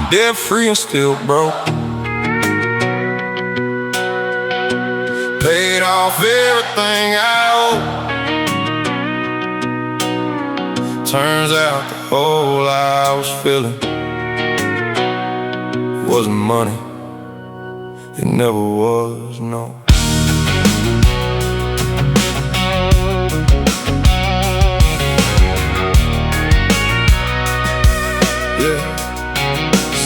Debt free and still broke. Paid off everything I owe. Turns out the hole I was feeling wasn't money. It never was, no. Yeah.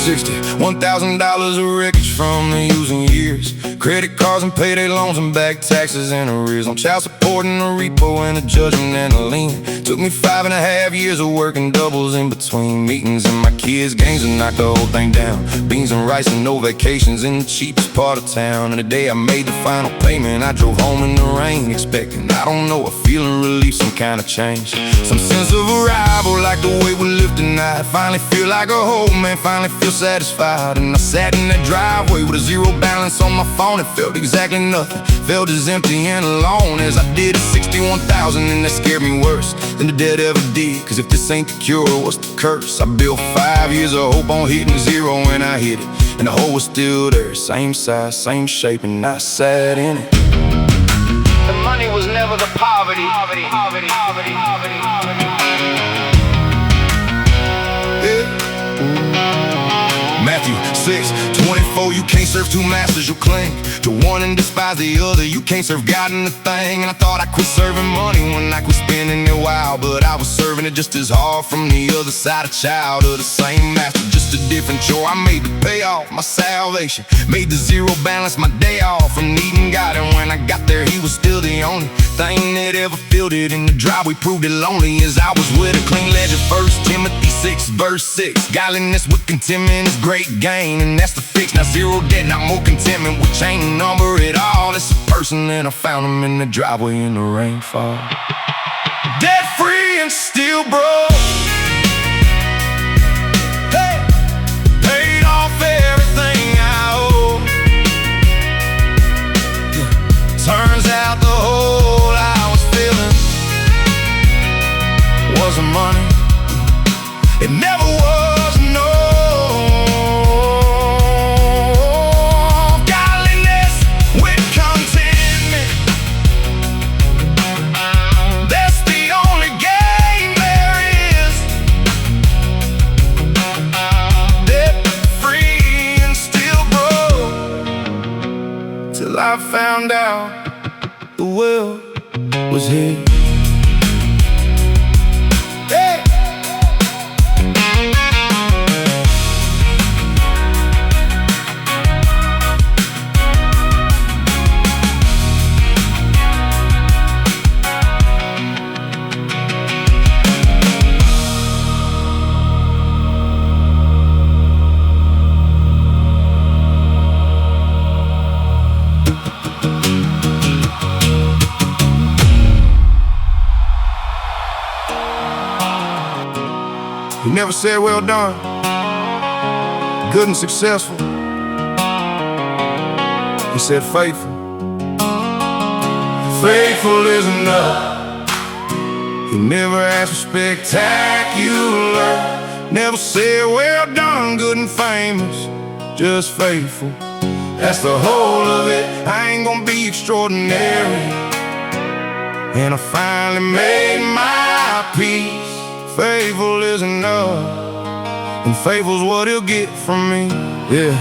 $61,000 of wreckage from the using years. Credit cards and payday loans and back taxes and arrears. On child support and a repo and a judgment and a lien. Took me 5.5 years of working doubles in between meetings and my kids' games to knock the whole thing down. Beans and rice and no vacations in the cheapest part of town. And the day I made the final payment, I drove home in the rain, expecting, I don't know, a feeling relief, some kind of change, some sense of arrival, like the way we live tonight. Finally feel like a whole man, finally feel satisfied. And I sat in that driveway with a zero balance on my phone. It felt exactly nothing, felt as empty and alone as I did at 61,000, and that scared me worse than the debt ever did. Cause if this ain't the cure, what's the curse? I built 5 years of hope on hitting zero when I hit it, and the hole was still there, same size, same shape, and I sat in it. The money was never the poverty. Matthew 6:24, you can't serve two masters, you'll cling to one and despise the other. You can't serve God in the thing. And I thought I quit serving money when I quit spending it wild, but I was serving it just as hard from the other side of childhood. The same master, just a different chore. I made the payoff my salvation, made the zero balance my day off from needing God. And when I got there, he was still the only thing that ever filled it. In the drive we proved it lonely as I was with a clean ledger. 1 Timothy 6:6, godliness with contentment is great gain, and that's the fix. Now zero debt, not more contentment, which ain't a number at all. It's a person, and I found him in the driveway in the rainfall. Debt free and still broke. Hey, paid off everything I owe. Turns out the hole I was feeling wasn't money. It never was, no. Godliness with contentment, that's the only game there is. Debt free and still broke, till I found out the will was his. He never said well done, good and successful. He said faithful. Faithful is enough. He never asked for spectacular, never said well done, good and famous, just faithful. That's the whole of it. I ain't gonna be extraordinary, and I finally made my peace. Faithful is enough, and faithful's what he'll get from me. Yeah.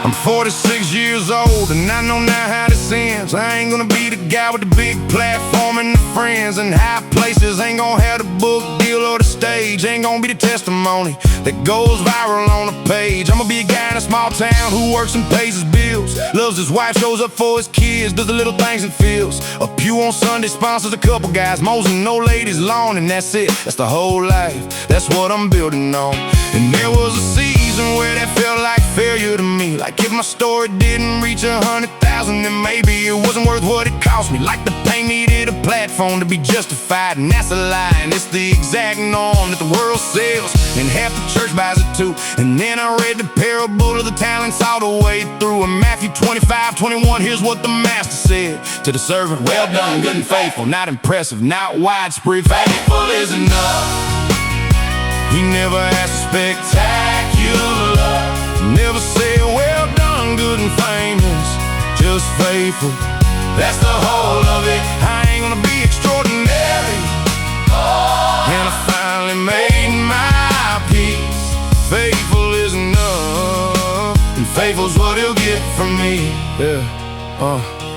I'm 46 years old, and I know now how this ends. I ain't gonna be the guy with the big platform and the friends and high places. Ain't gonna have the book deal or the stage. Ain't gonna be the testimony that goes viral on a page. I'm gonna be a guy in a small town who works and pays his bills, loves his wife, shows up for his kids, does the little things and feels. A pew on Sunday, sponsors a couple guys, mows and no ladies' lawn, and that's it. That's the whole life, that's what I'm building on. And there was a season where that felt like failure to me, like if my story didn't reach 100,000, then maybe it wasn't worth what it cost me. Like the pain needed a platform to be justified, and that's a lie, and it's the exact norm that the world sells, and half the church buys it too. And then I read the parable of the talents all the way through. In Matthew 25:21, here's what the master said to the servant: well done, good and faithful. Not impressive, not widespread, faithful is enough. He never asked for spectacular, spectacular. Never say, well done, good and famous, just faithful. That's the whole of it. I ain't gonna be extraordinary. And I finally made my peace. Faithful is enough, and faithful's what he'll get from me.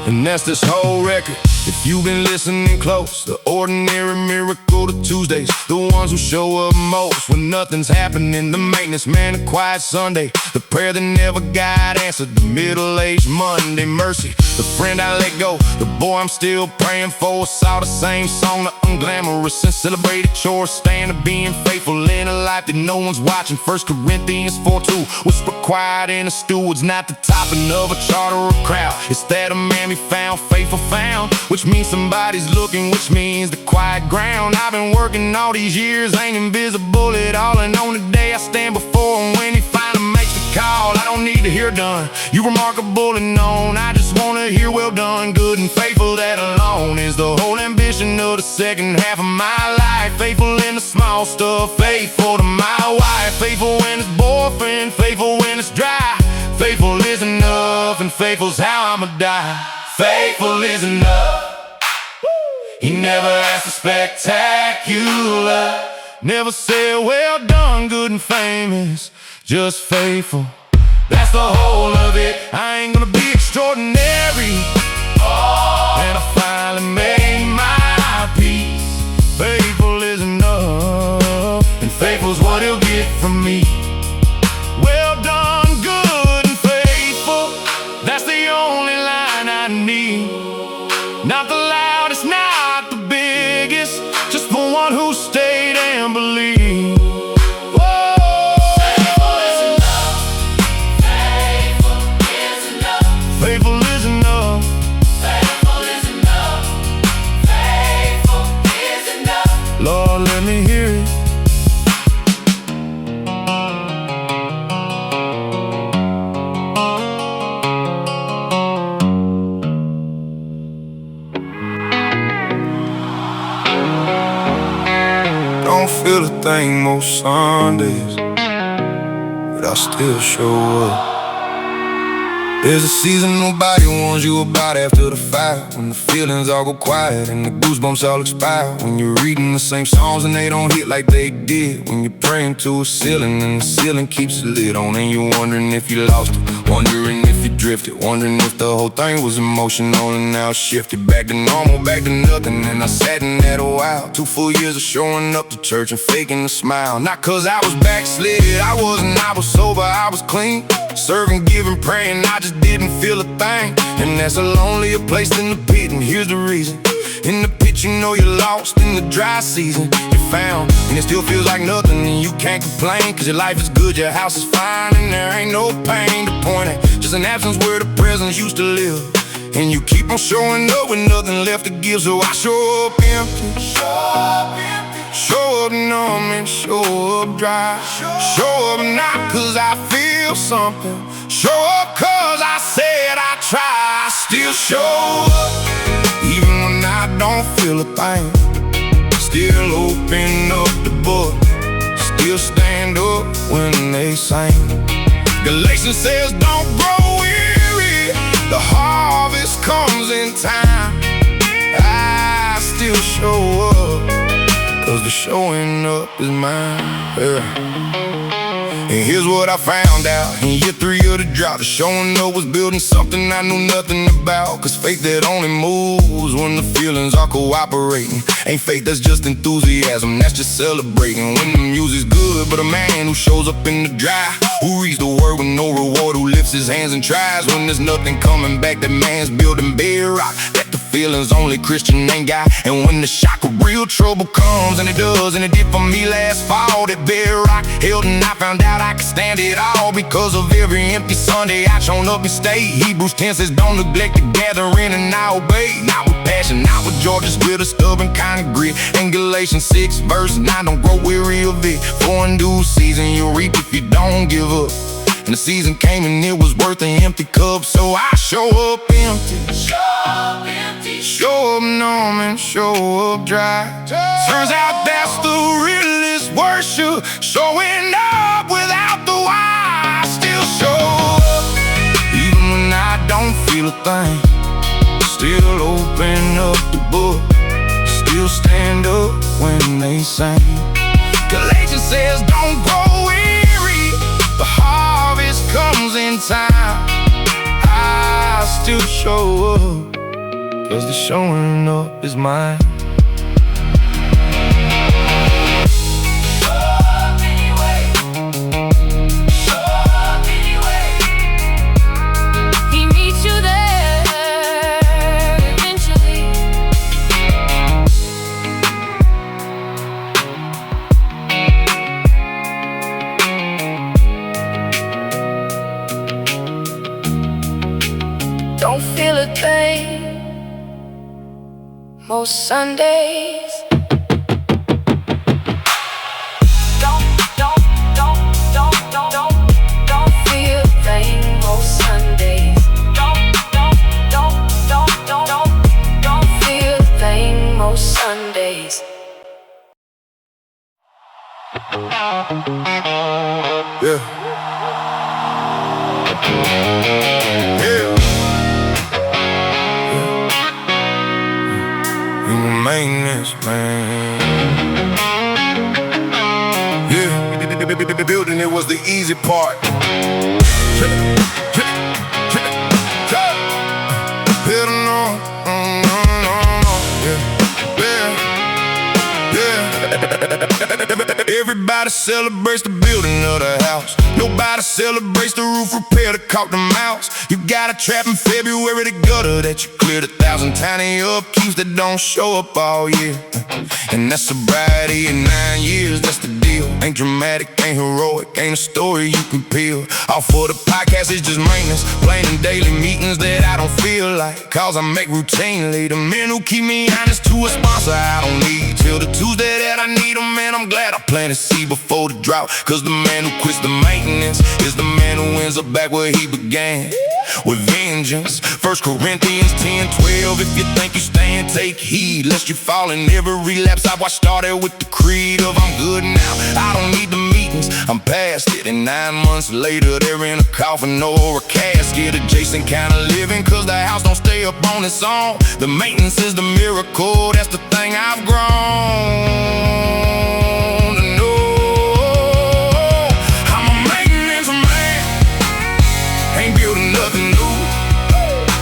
And that's this whole record. If you've been listening close, the ordinary miracle, the Tuesdays, the ones who show up most when nothing's happening, the maintenance man, the quiet Sunday, the prayer that never got answered, the middle-aged Monday mercy, the friend I let go, the boy I'm still praying for. It's all the same song, the unglamorous and celebrated chores, stand to being faithful in a life that no one's watching. 1 Corinthians 4:2, whisper quiet in the steward's not the topping of a chart or a crowd. It's that a man be found, faithful found, which means somebody's looking, which means the quiet ground. I've been working all these years, ain't invisible at all, and on the day I stand before him when he finally makes the call, I don't need to hear done, you remarkable and known. I just wanna hear well done, good and faithful. That alone is the whole ambition of the second half of my life. Faithful in the small stuff, faithful to my wife, faithful when it's boyfriend, faithful when it's dry. Faithful is enough, and faithful's how I'ma die. Faithful is enough. He never asked for spectacular. Never said, well done, good and famous, just faithful. That's the whole of it. I ain't gonna be extraordinary. And I finally made my peace. Faithful is enough, and faithful's what he'll get from me. Well done, good and faithful. That's the only line I need. Not the loudest, not the biggest, just the one who stayed and believed. Faithful is enough. Faithful is enough. Faithful is enough. Faithful is enough. Faithful is enough. Lord, let me hear it. Don't feel a thing most Sundays, but I still show up. There's a season nobody warns you about after the fire, when the feelings all go quiet and the goosebumps all expire. When you're reading the same songs and they don't hit like they did. When you're praying to a ceiling and the ceiling keeps the lid on, and you're wondering if you lost it, wondering if you drifted, wondering if the whole thing was emotional and now it's shifted back to normal, back to nothing. And I sat in that a while, 2 full years of showing up to church and faking a smile. Not cause I was backslid, I was sober, I was clean, serving, giving, praying, I just didn't feel a thing. And that's a lonelier place than the pit, and here's the reason. In the pit you know you're lost, in the dry season you're found, and it still feels like nothing, and you can't complain, cause your life is good, your house is fine, and there ain't no pain to point at, just an absence where the presence used to live. And you keep on showing up with nothing left to give, so I show up empty. Show up numb and show up dry. Show up not cause I feel something, show up cause I said I try. I still show up even when I don't feel a thing. Still open up the book, still stand up when they sing. Galatians says don't grow weary, the harvest comes in time. I still show up, cause the showing up is mine. And here's what I found out in year 3 of the drought. The showing up was building something I knew nothing about. Cause faith that only moves when the feelings are cooperating ain't faith, that's just enthusiasm, that's just celebrating. When the music's good, but a man who shows up in the dry, who reads the word with no reward, who lifts his hands and tries. When there's nothing coming back, that man's building bedrock. That the feelings only Christian ain't got. And when the shock of real trouble comes, and it does, and it did for me last fall, that bedrock held, and I found out I could stand it all. Because of every empty Sunday I shown up and stayed. Hebrews 10 says don't neglect the gathering, and I obey. Not with passion, not with joy, just with a stubborn kind of grit. And Galatians 6 verse 9, don't grow weary of it, for in due season you'll reap if you don't give up. And the season came and it was worth an empty cup, so I show up empty. Show up numb and show up dry. Turns out that's the realest worship, showing up without the why. feel a thing. Still open up the book, still stand up when they sing. Galatians says don't grow weary, the harvest comes in time. I still show up, 'cause the showing up is mine. Don't feel a thing most Sundays. Don't feel a thing most Sundays. Don't feel a thing most Sundays. Yeah. Maintenance, man. Yeah, building it was the easy part. Building on, yeah. Everybody celebrates the building of the house. Nobody celebrates the roof repair to caulk the mouse. You got a trap in February, the gutter that you cleared 1,000 tiny upkeeps that don't show up all year. And that's sobriety in 9 years, that's the deal. Ain't dramatic, ain't heroic, ain't a story you can peel. All for the podcast is just maintenance, plain and daily meetings that I don't feel like, 'cause I make routinely. The men who keep me honest to a sponsor I don't need, till the Tuesday that I need them. Man, I'm glad I planted seed before the drought, 'cause the man who quits the maintenance is the man who ends up back where he began, with vengeance. 1 Corinthians 10:12. If you think you stand, take heed lest you fall in every relapse. I've watched started with the creed of I'm good now, I don't need the meetings, I'm past it. And 9 months later they're in a coffin or a casket, adjacent kind of living, 'cause the house don't stay up on its own. The maintenance is the miracle, that's the thing I've grown to know. I'm a maintenance man, ain't building nothing new,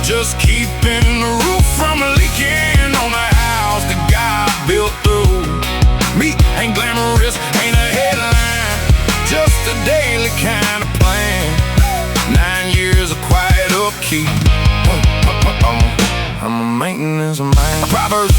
just keeping the roof from leaking on the house that God built through me. Ain't glamorous, ain't a headline, just a daily kind of plan. 9 years of quiet upkeep. I'm a maintenance man. Proverbs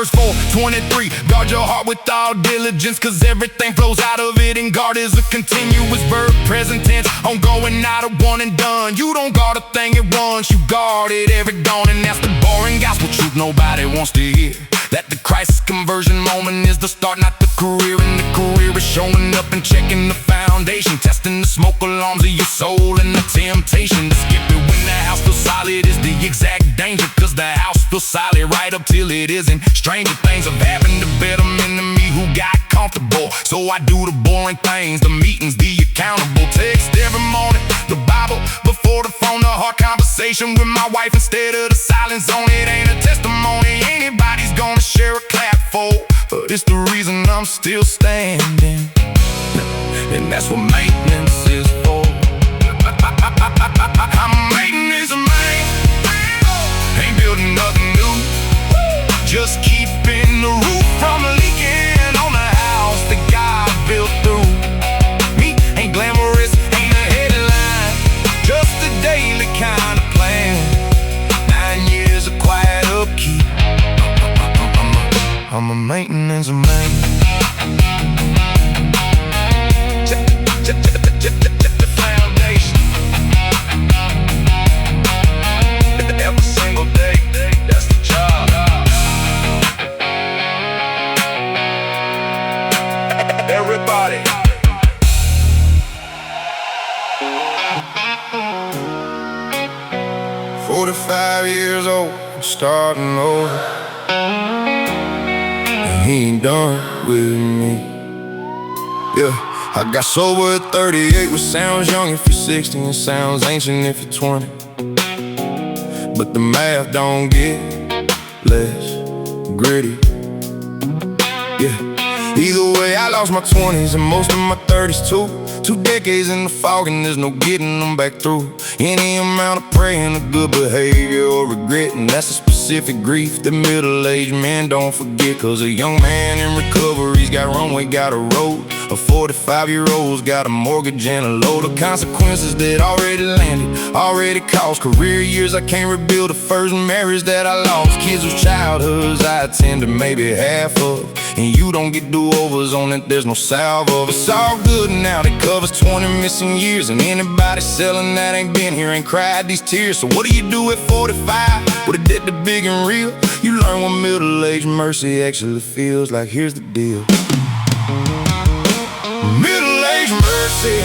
4:23. Guard your heart with all diligence, 'cause everything flows out of it. And guard is a continuous verb, present tense, ongoing, not a one and done. You don't guard a thing at once, you guard it every dawn. And that's the boring gospel truth nobody wants to hear, that the crisis conversion moment is the start, not the career. And the career is showing up and checking the foundation, testing the smoke alarms of your soul. And the temptation to skip it when the house feels solid is the exact danger, 'cause the house feels solid right up till it isn't. Stranger things have happened to better men than me who got comfortable, so I do the boring things, the meetings, the accountable. Text every morning, the Bible before the phone, a hard conversation with my wife instead of the silence on it. Ain't a testimony anybody's gonna share a clap for, but it's the reason I'm still standing, and that's what maintenance is for. I'm a maintenance man, ain't building nothing new, just keeping the roof from leaking on the house that God built through me. Ain't glamorous, ain't a headline, just a daily kind of plan. 9 years of quiet upkeep. I'm a maintenance man. The foundation. Every single day, that's the job. Everybody. 45 years old, starting over. He ain't done with me. Yeah, I got sober at 38, which sounds young if you're 60 and sounds ancient if you're 20. But the math don't get less gritty. Yeah. Either way, I lost my 20s and most of my 30s too. 2 decades in the fog and there's no getting them back through. Any amount of praying or good behavior or regret, and that's a specific grief that middle-aged men don't forget. Cause a young man in recovery's got runway, got a road. A 45-year-old's got a mortgage and a load of consequences that already landed, already caused career years I can't rebuild, the first marriage that I lost, kids with childhoods I attended maybe half of, and you don't get do-overs on it, there's no salve of. It's all good now, that covers 20 missing years, and anybody selling that ain't been here ain't cried these tears. So what do you do at 45 with a debt that big and real? You learn what middle-aged mercy actually feels like. Here's the deal. Middle-aged mercy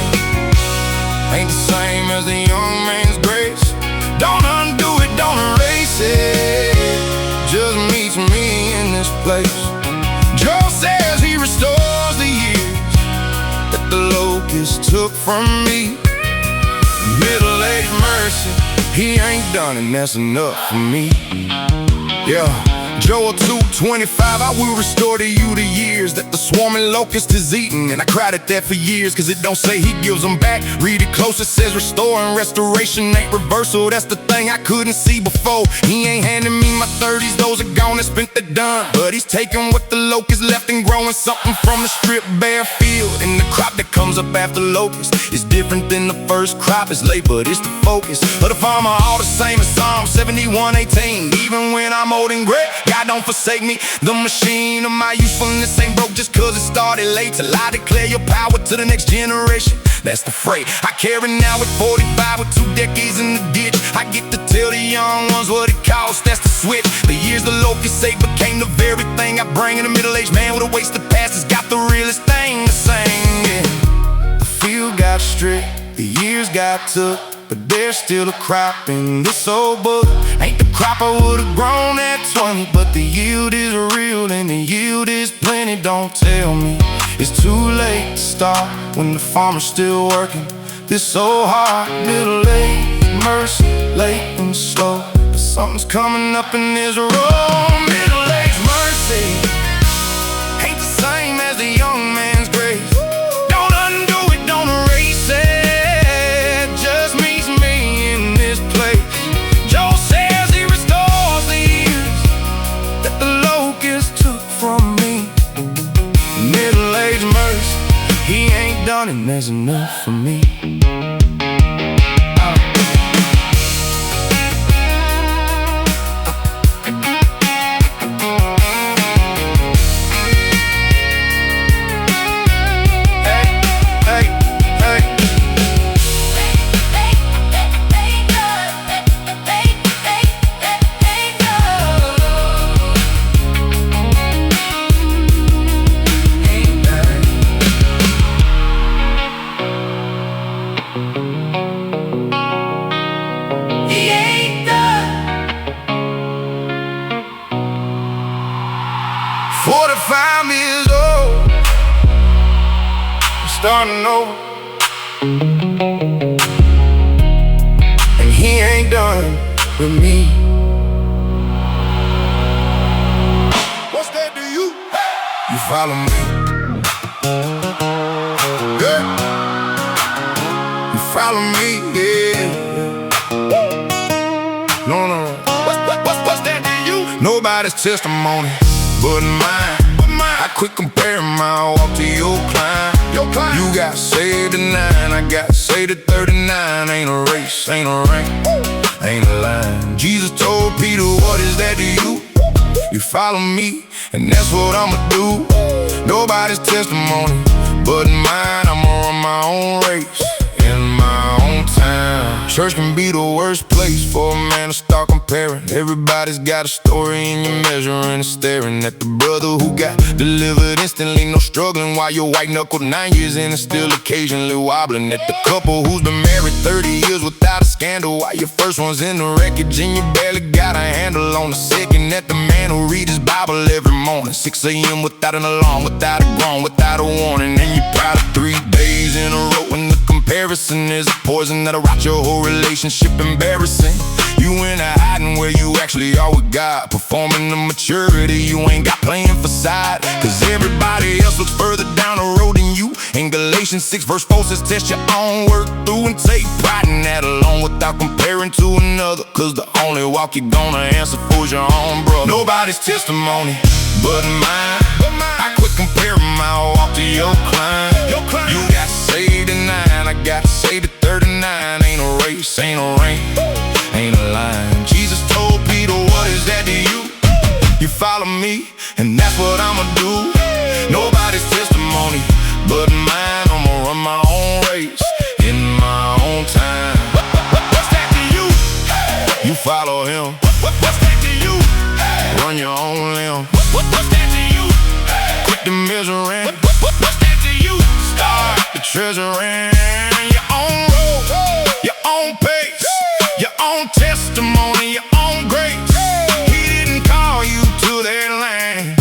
ain't the same as the young man's grace. Don't undo it, don't erase it, just meets me in this place. Joe says he restores the years that the locust took from me. Middle-aged mercy, he ain't done and that's enough for me. Yeah. Joel 2:25, I will restore to you the years that the swarming locust is eating. And I cried at that for years, cause it don't say he gives them back. Read it close, it says restore, and restoration ain't reversal. That's the thing I couldn't see before. He ain't handing me my 30s, those are gone and spent the done. But he's taking what the locust left and growing something from the stripped bare field. And the crop that comes up after locust is different than the first crop. It's late, but it's the focus of the farmer, all the same as Psalm 71:18. Even when I'm old and gray, God don't forsake me. The machine of my usefulness ain't broke just cause it started late. Till I declare your power to the next generation, that's the freight I carry now at 45 with 2 decades in the ditch. I get to tell the young ones what it costs, that's the switch. The years the locust say became the very thing I bring in a middle-aged man with a wasted past has got the realest thing to sing, yeah. The field got stripped, the years got took, but there's still a crop in this old book. Ain't the crop I would've grown at 20, but the yield is real and the yield is plenty. Don't tell me it's too late to start when the farmer's still working this so hard. Middle-aged mercy, late and slow, but something's coming up in this road. Middle-aged mercy ain't the same as the young man's grace. Don't undo it, don't erase it, just meets me in this place. Joe says he restores the years that the locust took from me. Middle-aged mercy, he ain't done and there's enough for me. Starting over, and he ain't done with me. What's that to you? You follow me, yeah. You follow me, yeah. No. What's that to you? Nobody's testimony but mine. I quit comparing my walk to your climb. You got saved at 9, I got saved at 39. Ain't a race, ain't a rank, ain't a line. Jesus told Peter, what is that to you? You follow me, and that's what I'ma do. Nobody's testimony but mine. I'ma run my own race in my own time. Church can be the worst place for a man to start comparing. Everybody's got a story and you're measuring and staring at the brother who got delivered instantly, no struggling, while you're white-knuckled 9 years in and still occasionally wobbling. At the couple who's been married 30 years without a scandal, while your first one's in the wreckage and you barely got a handle on the second. At the man who reads his Bible every morning, 6 a.m. without an alarm, without a groan, without a warning. And you're proud of 3 days in a row, and the comparison is a poison that'll rot your whole relationship. Embarrassing. You in a hiding where you actually are with God, performing the maturity you ain't got playing for side. Cause everybody else looks further down the road than you. In Galatians 6 verse 4 says test your own work through and take pride in that alone without comparing to another. Cause the only walk you're gonna answer for is your own brother. Nobody's testimony but mine. I quit comparing my walk to your climb. You got saved at 9, I got saved at 39. Ain't a race, ain't a rank, ain't a line. Jesus told Peter, what is that to you? You follow me, and that's what I'ma do. Nobody's testimony but mine. I'ma run my own race in my own time. What's that to you? You follow him. What's that to you? Run your own limb. What's that to you? Quit the misery. What's that to you? Start the treasuring. Your own road, your own pace, your own testimony, your own grace. He didn't call you to that land,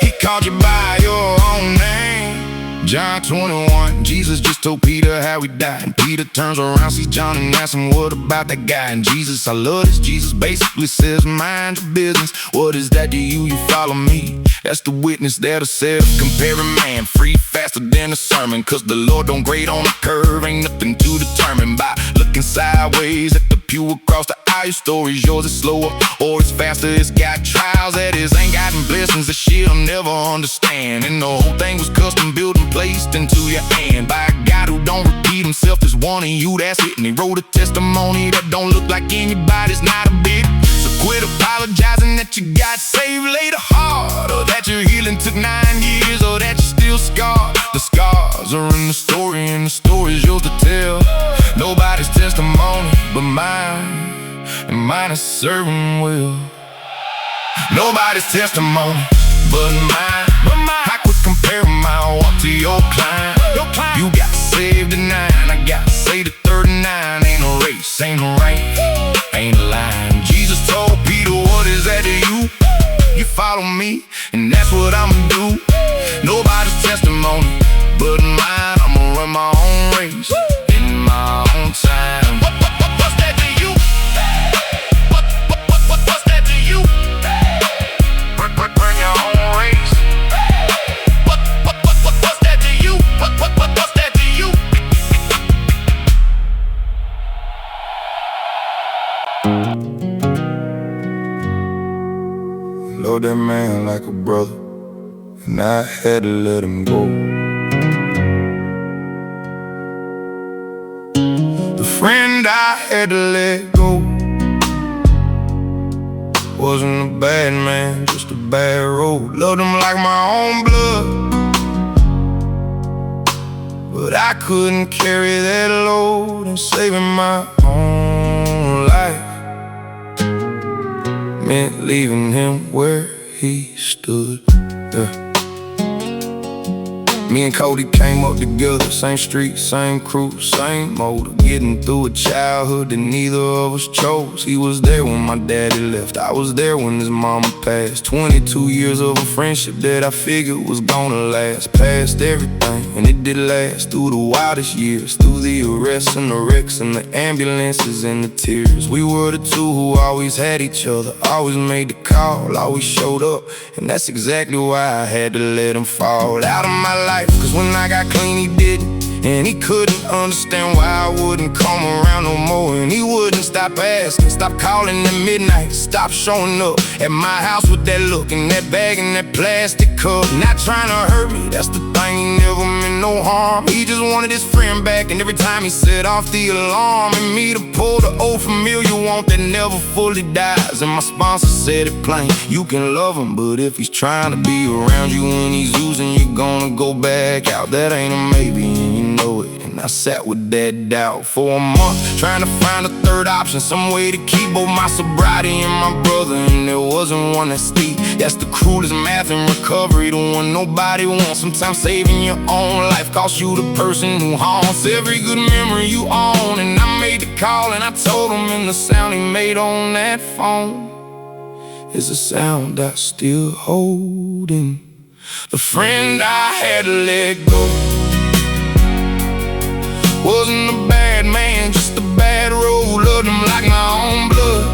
he called you by your own name. John 21, Jesus just told Peter how he died, and Peter turns around, sees John and asks him, what about that guy? And Jesus, I love this, Jesus basically says, mind your business. What is that to you? You follow me. That's the witness that'll sell. Comparing man, free faster than a sermon. Cause the Lord don't grade on a curve, ain't nothing to determine by looking sideways at the pew across the aisle. Your story's yours, it's slower or it's faster. It's got trials that is ain't gotten blessings that she'll never understand. And the whole thing was custom built and placed into your hand by a God who don't repeat himself. There's one in you, that's it. And he wrote a testimony that don't look like anybody's, not a bit. So quit apologizing that you got saved later hard, or that your healing took 9 years, or that you're still scarred. The scars are in the story, and the story's yours to tell. Nobody's testimony but mine, and mine is serving well. Nobody's testimony but mine. I quit comparing my walk to your climb. You got saved at 9, I got saved at 39. Ain't a race, ain't a rank, ain't a line. Jesus told Peter, what is that to you? You follow me, and that's what I'ma do. Nobody's testimony but mine. I'ma run my own race in my own time. What's that to you? What's that to you? Run your own race. What's that to you? What's that to you? Love that man like a brother, and I had to let him go. The friend I had to let go wasn't a bad man, just a bad road. Loved him like my own blood, but I couldn't carry that load. And saving my own life meant leaving him where he stood. Yeah. Me and Cody came up together, same street, same crew, same motor. Getting through a childhood that neither of us chose. He was there when my daddy left, I was there when his mama passed. 22 years of a friendship that I figured was gonna last. Past everything, and it did last. Through the wildest years, through the arrests and the wrecks and the ambulances and the tears. We were the two who always had each other, always made the call, always showed up. And that's exactly why I had to let him fall out of my life. Cause when I got clean he didn't, and he couldn't understand why I wouldn't come around no more. And he wouldn't stop asking, stop calling at midnight, stop showing up at my house with that look and that bag and that plastic cup. Not trying to hurt me, that's the thing, he never meant no harm. He just wanted his friend back, and every time he set off the alarm, and me to pull the old familiar want that never fully dies. And my sponsor said it plain, you can love him, but if he's trying to be around you when he's using, you're gonna go back out. That ain't a maybe, and you know it. And I sat with that doubt for a month, trying to find a third option, some way to keep both my sobriety and my brother. And there wasn't one that's steep. That's the cruelest math in recovery, the one nobody wants. Sometimes saving your own life costs you the person who haunts every good memory you own. And I made the call, and I told him in the sound he made on that phone, is a sound I still hold in. The friend I had to let go wasn't a bad man, just a bad road. Loved him like my own blood,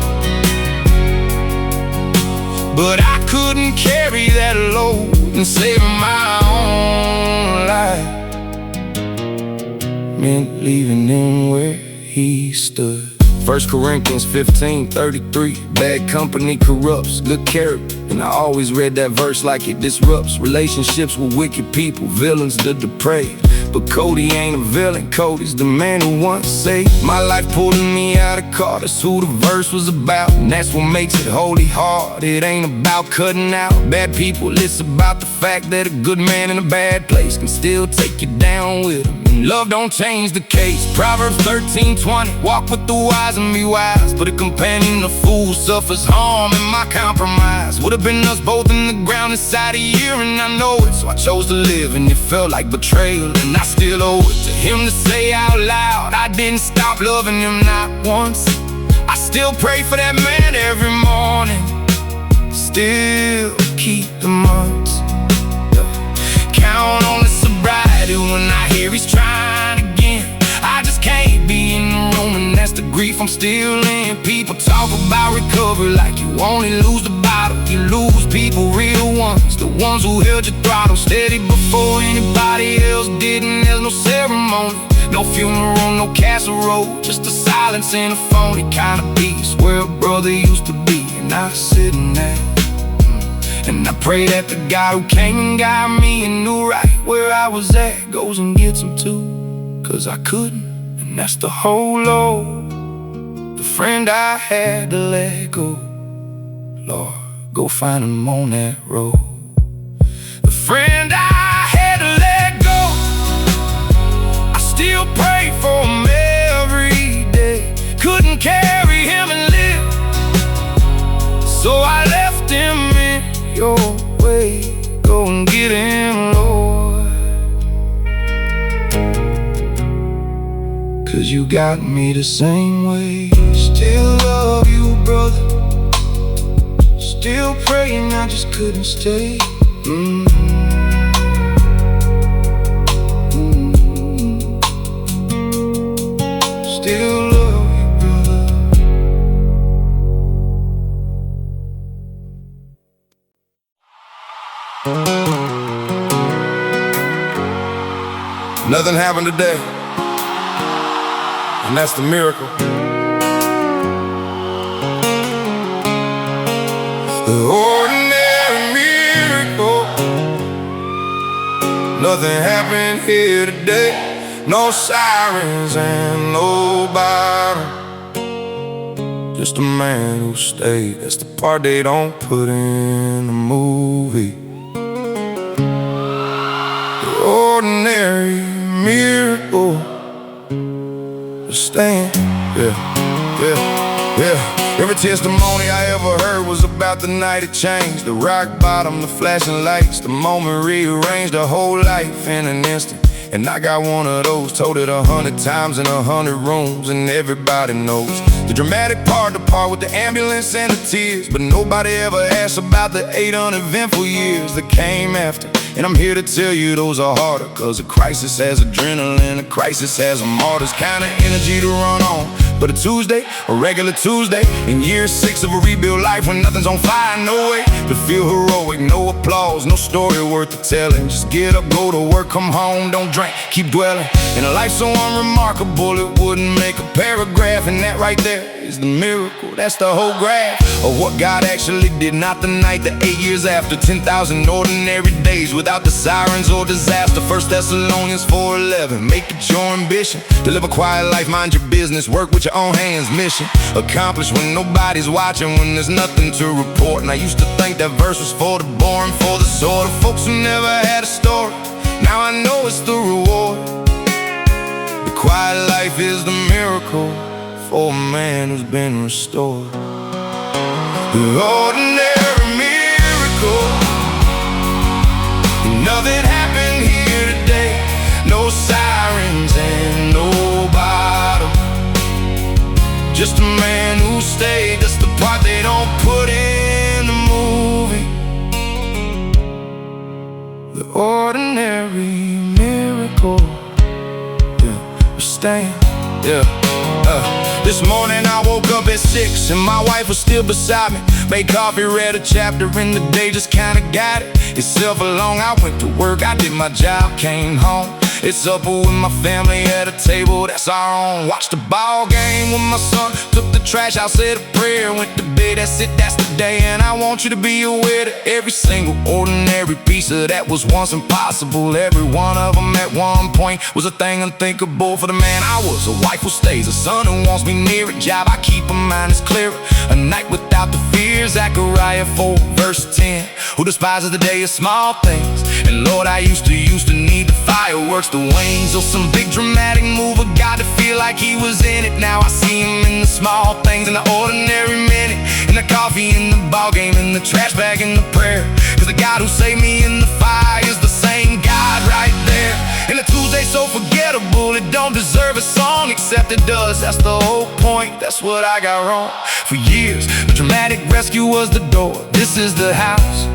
but I couldn't carry that load and save my own life meant leaving him where he stood. 1 Corinthians 15:33. Bad company corrupts good character, and I always read that verse like it disrupts relationships with wicked people, villains, the depraved. But Cody ain't a villain, Cody's the man who once saved my life, pulling me out of car. That's who the verse was about, and that's what makes it holy hard. It ain't about cutting out bad people, it's about the fact that a good man in a bad place can still take you down with him. And love don't change the case. Proverbs 13:20. Walk with the wise and be wise, but a companion of fools suffers harm in my compromise. Would've been us both in the ground inside a year, and I know it, so I chose to live, and it felt like betrayal, and I still owe it to him to say out loud I didn't stop loving him, not once. I still pray for that man every morning, still keep the months, count on the sobriety when I hear he's trying again. I just can't be in the room, and that's the grief I'm still in. People talk about recovery like you only lose the bottle. You lose people, real ones, the ones who held your throttle steady before anybody else did. And there's no ceremony, no funeral, no casserole, just a silence and a phony kind of peace where a brother used to be, and I sit in that. And I pray that the God who came and got me and knew right where I was at goes and gets him too, 'cause I couldn't, and that's the whole load. The friend I had to let go, Lord, go find him on that road. The friend I had to let go, I still pray for him every day. Couldn't carry him and live, so I left him in your way. Go and get him, Lord, 'cause you got me the same way. Still love you, brother, still praying I just couldn't stay. Still love you, brother. Nothing happened today, and that's the miracle. The ordinary miracle. Nothing happened here today. No sirens and no bottom, just a man who stayed. That's the part they don't put in the movie. The ordinary miracle. Staying, yeah. Every testimony I ever heard was about the night it changed. The rock bottom, the flashing lights, the moment rearranged the whole life in an instant. And I got one of those, told it 100 times in 100 rooms, and everybody knows the dramatic part, the part with the ambulance and the tears. But nobody ever asked about the 8 uneventful years that came after. And I'm here to tell you those are harder, 'cause a crisis has adrenaline, a crisis has a martyr's kind of energy to run on. But a Tuesday, a regular Tuesday, in year 6 of a rebuild life when nothing's on fire, no way to feel heroic, no applause, no story worth the telling. Just get up, go to work, come home, don't drink, keep dwelling. And a life so unremarkable it wouldn't make a paragraph, and that right there is the miracle. That's the whole graph of what God actually did. Not the night, the 8 years after, 10,000 ordinary days without the sirens or disaster. 1 Thessalonians 4:11. Make it your ambition to live a quiet life, mind your business, work with your own hands. Mission accomplished when nobody's watching, when there's nothing to report. And I used to think that verse was for the boring, for the sort of folks who never had a story. Now I know it's the reward. The quiet life is the miracle for a man who's been restored. The ordinary miracle. Nothing happened here today. No sirens and no bottom, just a man who stayed. That's the part they don't put in the the ordinary miracle. Yeah, we're staying. Yeah. This morning I woke up at 6 and my wife was still beside me. Made coffee, read a chapter in the day, just kinda got it. Itself along, I went to work, I did my job, came home. It's up with my family at a table that's our own. Watched the ball game with my son, took the trash out, said a prayer, went to bed. That's it, that's the day. And I want you to be aware that every single ordinary piece of that was once impossible. Every one of them at one point was a thing unthinkable. For the man I was, a wife who stays, a son who wants me near, a job I keep, a mind is clearer, a night without the fear. Zechariah 4 verse 10, who despises the day of small things. And Lord, I used to need the fireworks, the wings, or some big dramatic move of God to feel like he was in it. Now I see him in the small things, in the ordinary minute, in the coffee, in the ball game, in the trash bag, in the prayer. Cause the God who saved me in the fire is the same God right there. And the Tuesday so forgettable, it don't deserve a song, except it does. That's the whole point, that's what I got wrong. For years, the dramatic rescue was the door. This is the house,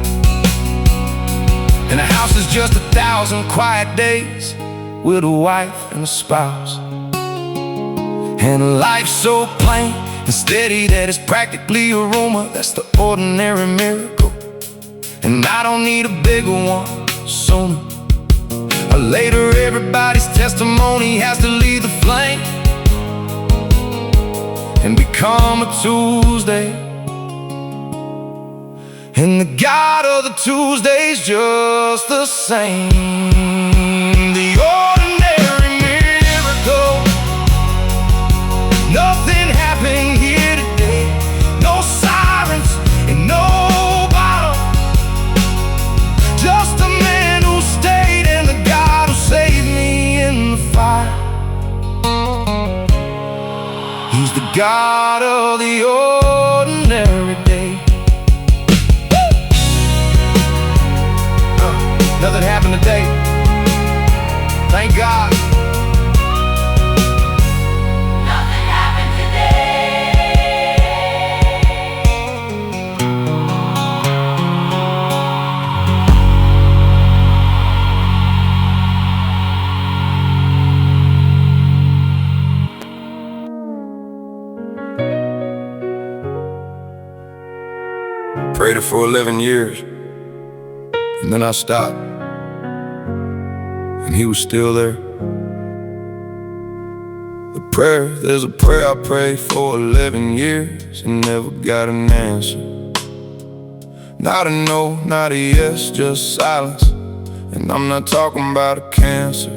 and the house is just 1,000 quiet days with a wife and a spouse. And life's so plain and steady that it's practically a rumor. That's the ordinary miracle, and I don't need a bigger one sooner or later. Everybody's testimony has to leave the flame and become a Tuesday. And the God of the Tuesday's just the same. The ordinary miracle. Nothing happened here today. No sirens and no bottle. Just a man who stayed and the God who saved me in the fire. He's the God of the ordinary day. Nothing happened today. Thank God. Nothing happened Prayed it for 11 years, and then I stopped, and he was still there. There's a prayer I prayed for 11 years and never got an answer. Not a no, not a yes, just silence. And I'm not talking about a cancer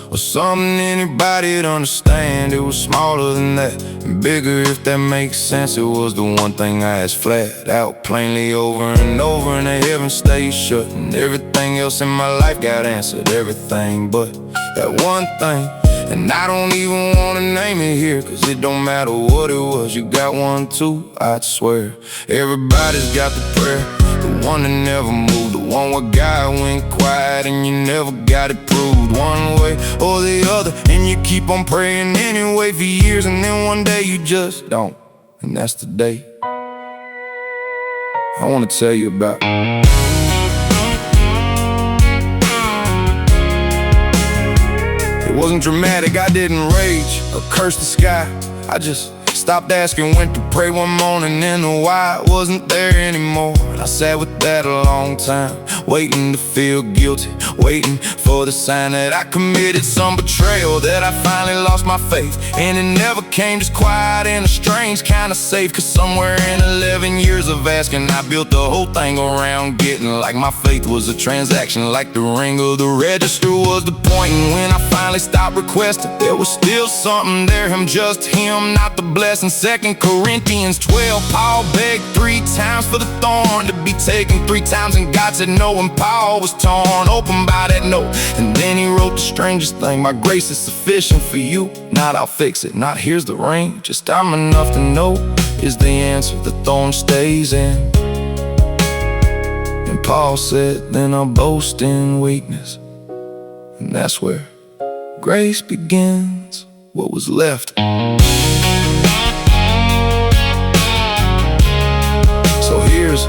or something anybody'd understand. It was smaller than that and bigger, if that makes sense. It was the one thing I asked flat out, plainly over and over, and the heavens stayed shut. And everything else in my life got answered, everything but that one thing. And I don't even wanna name it here, cause it don't matter what it was. You got one too, I'd swear. Everybody's got the prayer, the one that never moved, the one where God went quiet and you never got it proved, one way or the other. And you keep on praying anyway for years, and then one day you just don't. And that's the day I wanna tell you about. It wasn't dramatic, I didn't rage or curse the sky. I just stopped asking, went to pray one morning, and the why wasn't there anymore. And I sat with that a long time, waiting to feel guilty, waiting for the sign that I committed some betrayal, that I finally lost my faith. And it never came, just quiet and a strange kind of safe. Cause somewhere in 11 years of asking, I built the whole thing around getting like my faith was a transaction, like the ring of the register was the point. And when I finally stopped requesting, there was still something there, him, just him, not the blessing. 2 Corinthians 12, Paul begged 3 times for the thorn to be taken 3 times, and God said no, and Paul was torn open by that no. And then he wrote the strangest thing: my grace is sufficient for you, not I'll fix it, not here's the ring, just I'm enough to know is the answer the thorn stays in. And Paul said, then I'll boast in weakness, and that's where grace begins, what was left. So here's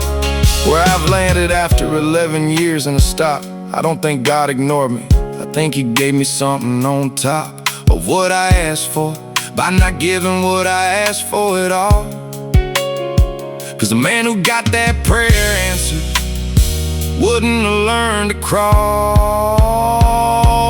where I've landed after 11 years and a stop. I don't think God ignored me. I think He gave me something on top of what I asked for, by not giving what I asked for at all. Cause the man who got that prayer answered wouldn't have learned to crawl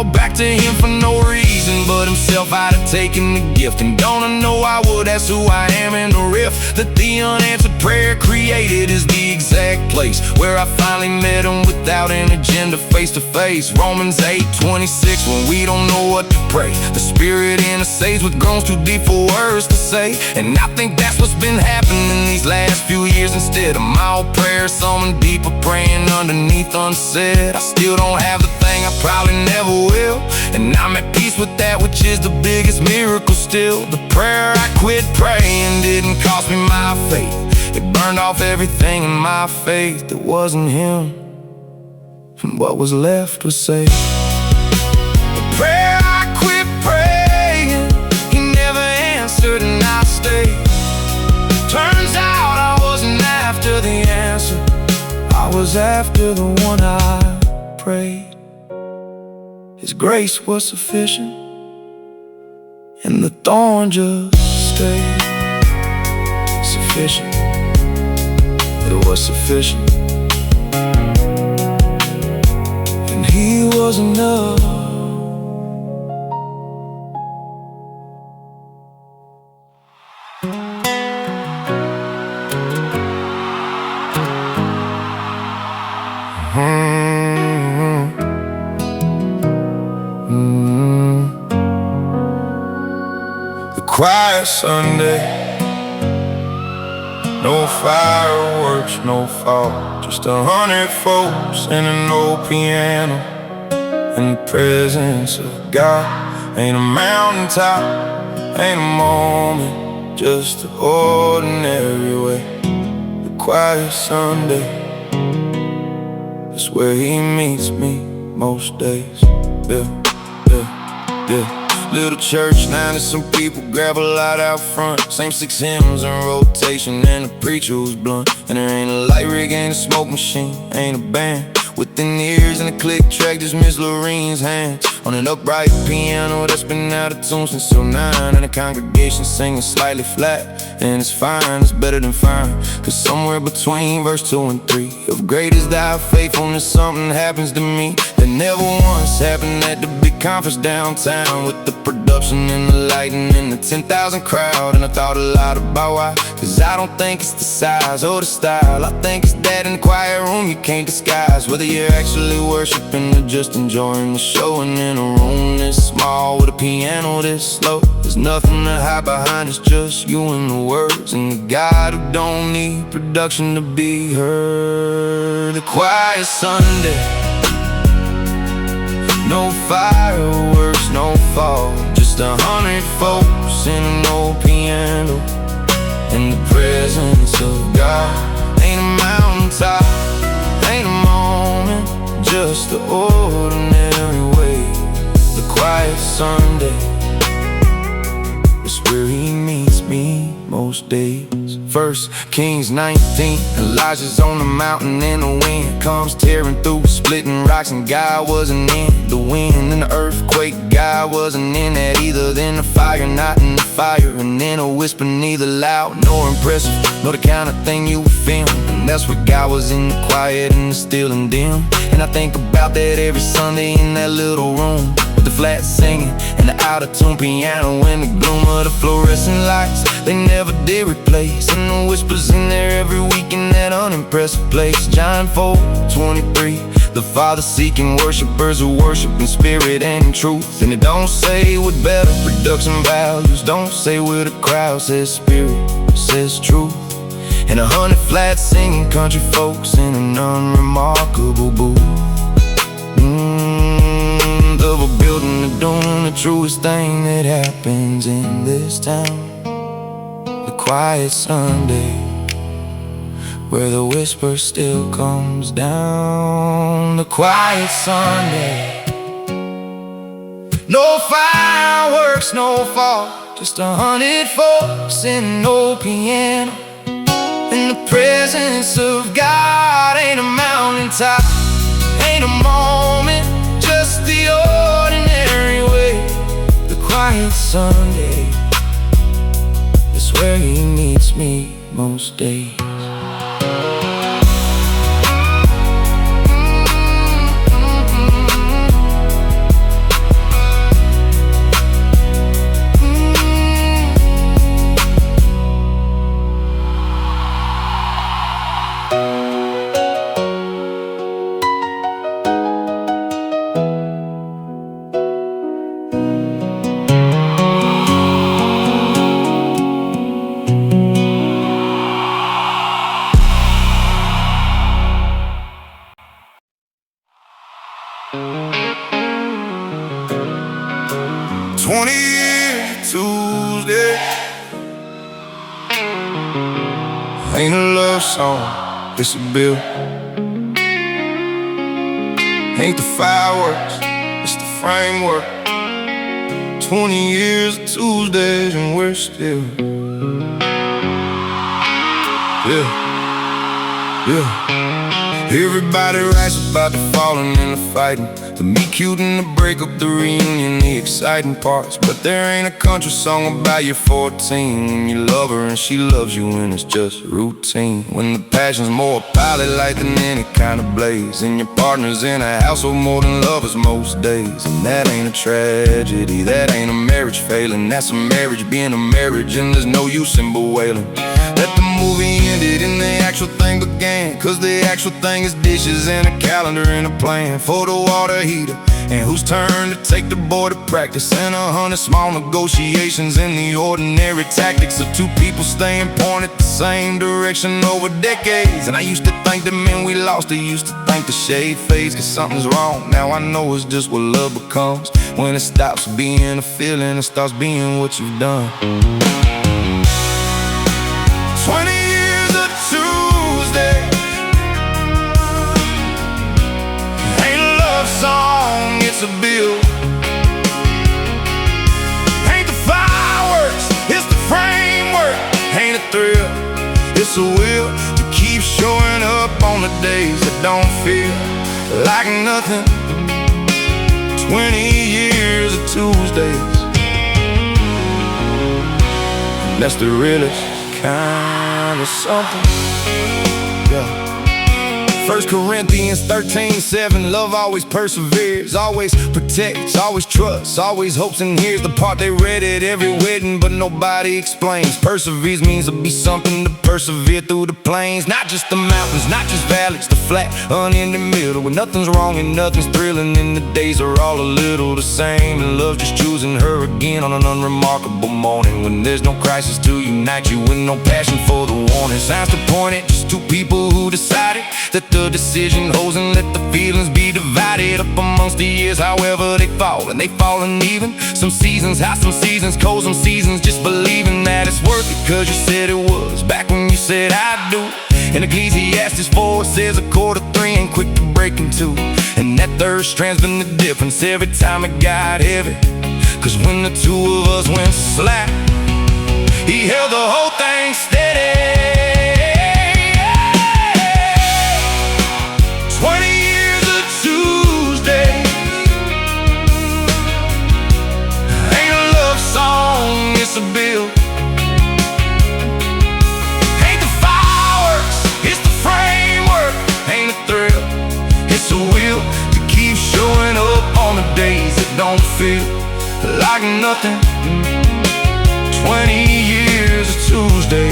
back to Him for no reason but himself. I'd have taken the gift, and don't I know I would. That's who I am. In the rift that the unanswered prayer created is the exact place where I finally met Him without an agenda, face to face. Romans 8:26, when we don't know what to pray, the Spirit intercedes with groans too deep for words to say. And I think that's what's been happening these last few years. Instead of my old prayer, someone deeper praying underneath unsaid. I still don't have the thing, I probably never will, and I'm at peace with that, which is the biggest miracle still. The prayer I quit praying didn't cost me my faith. It burned off everything in my faith that wasn't Him, and what was left was safe. The prayer I quit praying, He never answered, and I stayed. Turns out I wasn't after the answer, I was after the one I prayed. His grace was sufficient, and the thorn just stayed. Sufficient, it was sufficient, and He was enough. Quiet Sunday, no fireworks, no fall, just 100 folks and an old piano. In the presence of God, ain't a mountaintop, ain't a moment, just the ordinary way. The quiet Sunday is where He meets me most days. Yeah, yeah, yeah. Little church, now there's some people grab a lot out front. Same 6 hymns in rotation, and the preacher was blunt. And there ain't a light rig, ain't a smoke machine, ain't a band within the ears and a click track, just Miss Lorene's hands on an upright piano that's been out of tune since '09. And the congregation singing slightly flat, and it's fine, it's better than fine. Cause somewhere between verse 2 and 3, of great is thy faithfulness, something happens to me that never once happened at the big conference downtown, with the production and the lighting and the 10,000 crowd. And I thought a lot about why, cause I don't think it's the size or the style. I think it's that in the quiet room you can't disguise, whether you're actually worshiping or just enjoying the show. And in a room this small with a piano this slow, there's nothing to hide behind, it's just you and the words, and the God who don't need production to be heard. The quiet Sunday, no fireworks, no fall, just 100 folks and an old piano. In the presence of God, ain't a mountaintop, ain't a moment, just the ordinary way. The quiet Sunday is where He meets me most days. 1 Kings 19, Elijah's on the mountain and the wind comes tearing through, splitting rocks, and God wasn't in the wind and the earthquake. God wasn't in that either. Then the fire, not in the fire, and then a whisper, neither loud nor impressive, nor the kind of thing you would film. And that's where God was, in the quiet and the still and dim. And I think about that every Sunday in that little room, with the flat singing and the out-of-tune piano, and the gloom of the fluorescent lights they never did replace, and the whispers in there every week in that unimpressive place. John 4:23, the Father seeking worshipers who worship in spirit and in truth. And it don't say what better production values, don't say where the crowd says spirit, says truth. And 100 flat singing country folks in an unremarkable booth. Of a building that doing the truest thing that happens in this town. The quiet Sunday, where the whisper still comes down. The quiet Sunday, no fireworks, no fall, just 100 folks and an old piano. In the presence of God, ain't a mountaintop, ain't a moment, 9th Sunday is where he meets me most days. 20 years Tuesday. Ain't a love song, it's a bill. Ain't the fireworks, it's the framework. 20 years of Tuesdays and we're still. Everybody writes about the falling and the fighting, the meet cute and the breakup, the reunion, the exciting parts. But there ain't a country song about your 14 when you love her and she loves you and it's just routine. When the passion's more a pilot light than any kind of blaze, and your partner's in a household more than lovers most days. And that ain't a tragedy, that ain't a marriage failing, that's a marriage being a marriage, and there's no use in bewailing that the movie ended and the actual thing began. Cause the actual thing is dishes and a calendar and a plan for the water heater, and whose turn to take the boy to practice, and 100 small negotiations in the ordinary tactics of two people staying pointed the same direction over decades. And I used to think the men we lost, I used to think the shade fades cause something's wrong. Now I know it's just what love becomes when it stops being a feeling and starts being what you've done. 20 years of Tuesday. Ain't a love song, it's a bill. Ain't the fireworks, it's the framework. Ain't a thrill, it's a will to keep showing up on the days that don't feel like nothing. 20 years of Tuesdays, and that's the realest kind of something. 1 Corinthians 13:7. Love always perseveres, always protects, always trusts, always hopes. And here's the part they read at every wedding but nobody explains. Perseveres means to be something to persevere through the plains, not just the mountains, not just valleys, the flat, in the middle, where nothing's wrong and nothing's thrilling, and the days are all a little the same. And love just choosing her again on an unremarkable morning, when there's no crisis to unite you, with no passion for the warning. Signs to point at just two people who decided that the decision holds, and let the feelings be divided up amongst the years. However they fall, and they fall uneven. Some seasons hot, some seasons cold, some seasons just believing that it's worth it cause you said it was, back when you said I do. And Ecclesiastes 4 says 1/4 ain't quick to break in two, and that third strand's been the difference every time it got heavy. Cause when the two of us went slack, he held the whole thing steady. 20 years of Tuesday. Ain't a love song, it's a bill. Ain't the fireworks, it's the framework. Ain't a thrill, it's a will to keep showing up on the days that don't feel like nothing. 20 years of Tuesday,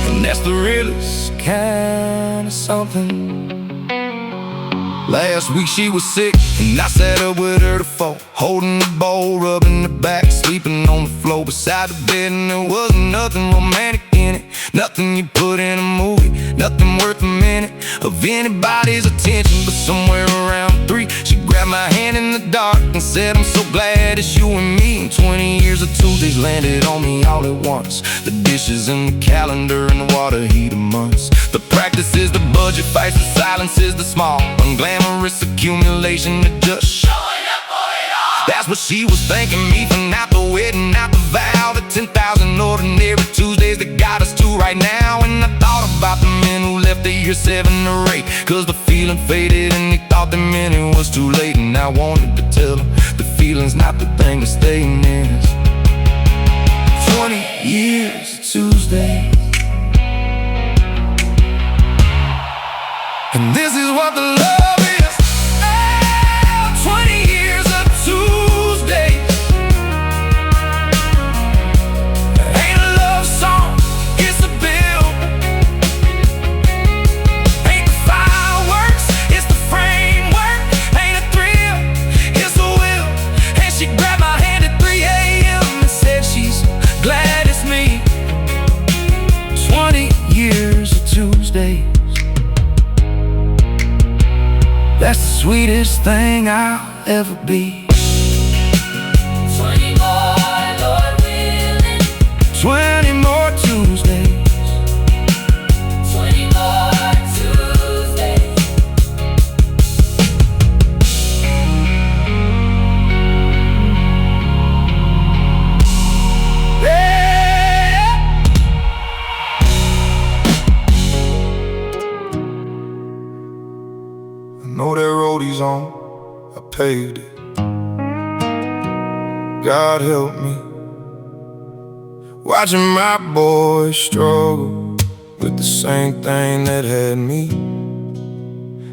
and that's the realest kind of something. Last week she was sick, and I sat up with her to fall, holding the bowl, rubbing the back, sleeping on the floor beside the bed. And there wasn't nothing romantic in it, nothing you put in a movie, nothing worth a minute of anybody's attention. But somewhere around 3, she grabbed my hand in the dark and said, I'm so glad it's you and me. And 20 years of Tuesdays landed on me all at once. The dishes and the calendar and the water heater months. The practice is the budget fights, the silence is the small, unglamorous accumulation of just showing up for it all. That's what she was thanking me for, not the wedding, not the vow, the 10,000 ordinary Tuesdays that got us to right now. And I thought about the men who left at year 7 or 8 cause the feeling faded, and they thought the minute was too late. And I wanted to tell them the feeling's not the thing to stay near. 20 years of Tuesdays, and this is what the love is. Oh, 20 years of Tuesdays. Ain't a love song, it's a bill. Ain't the fireworks, it's the framework. Ain't a thrill, it's a will. And she grabbed my hand at 3 a.m. and said she's glad it's me. 20 years of Tuesdays. That's the sweetest thing I'll ever be. 20 more, Lord willing. 20 more Tuesdays. 20 more Tuesdays. Yeah. I know that road he's on, I paved it. God help me. Watching my boy struggle with the same thing that had me.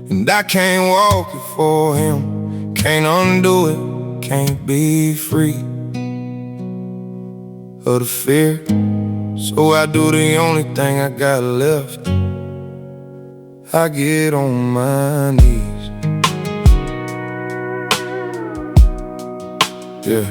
And I can't walk it for him, can't undo it, can't be free of the fear. So I do the only thing I got left. I get on my knees. Yeah.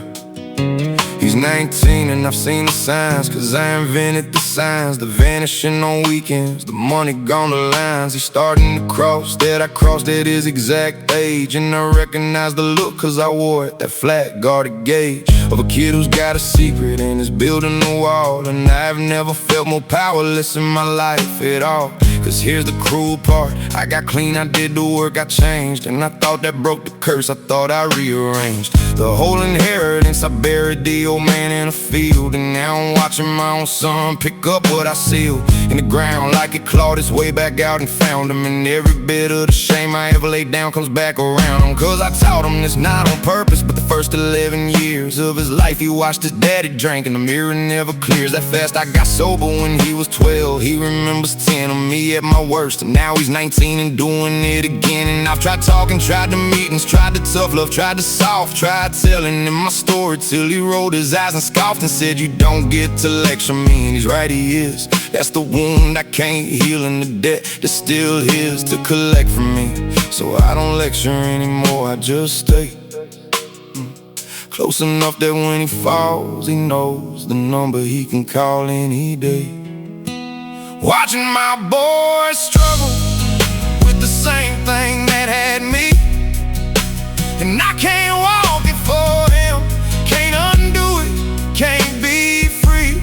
He's 19 and I've seen the signs, cause I invented the signs. The vanishing on weekends, the money gone to lines. He's starting to cross that I crossed at his exact age. And I recognize the look cause I wore it, that flat guarded gauge of a kid who's got a secret and is building a wall. And I've never felt more powerless in my life at all. Cause here's the cruel part, I got clean, I did the work, I changed. And I thought that broke the curse, I thought I rearranged the whole inheritance. I buried the old man in a field, and now I'm watching my own son pick up what I sealed in the ground, like it clawed its way back out and found him. And every bit of the shame I ever laid down comes back around him. Cause I taught him this not on purpose, but the first 11 years of his life he watched his daddy drink, and the mirror never clears. That fast I got sober when he was 12. He remembers 10 of me at my worst, and now he's 19 and doing it again. And I've tried talking, tried the meetings, tried the tough love, tried the soft, tried telling him my story till he rolled his eyes and scoffed and said, you don't get to lecture me. And he's right, he is. That's the wound I can't heal and the debt that's still his to collect from me. So I don't lecture anymore, I just stay close enough that when he falls, he knows the number he can call any day. Watching my boy struggle with the same thing that had me. And I can't walk it for him, can't undo it, can't be free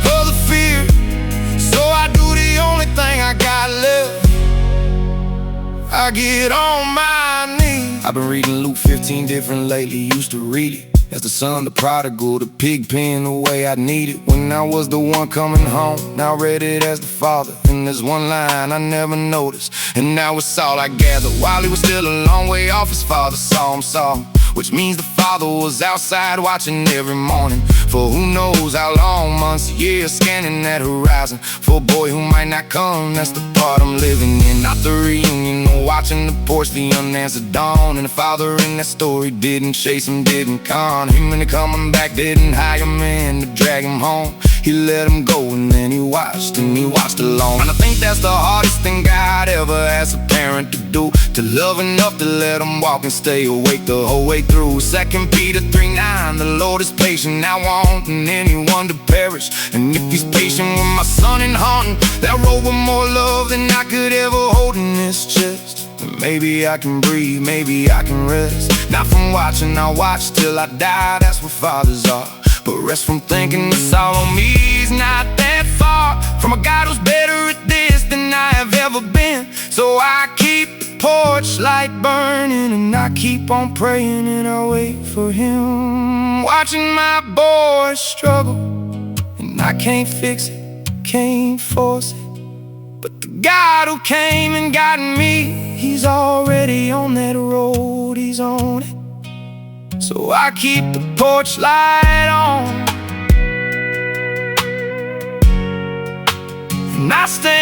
of the fear. So I do the only thing I got left, I get on my knees. I've been reading Luke 15 different lately, used to read it as the son, the prodigal, the pig pen the way I needed when I was the one coming home. Now read it as the father, and there's one line I never noticed, and now it's all I gather. While he was still a long way off, his father saw him, which means the father was outside watching every morning for who knows how long, months, years, scanning that horizon for a boy who might not come. That's the part I'm living in, not the reunion, no watching the porch, the unanswered dawn. And the father in that story didn't chase him, didn't con him into coming back, didn't hire men to drag him home. He let him go and then he watched alone. And I think that's the hardest thing God ever asked a parent to do, to love enough to let him walk and stay awake the whole way through. 2 Peter 3:9, the Lord is patient, now wanting anyone to perish. And if he's patient with my son and haunting that road with more love than I could ever hold in this chest, then maybe I can breathe, maybe I can rest. Not from watching, I'll watch till I die, that's what fathers are. But rest from thinking it's all on me, he's not that far from a God who's better at this than I have ever been. So I keep the porch light burning, and I keep on praying, and I wait for him. Watching my boy struggle, and I can't fix it, can't force it, but the God who came and got me, he's already on that road, he's on it. so I keep the porch light on, and I stay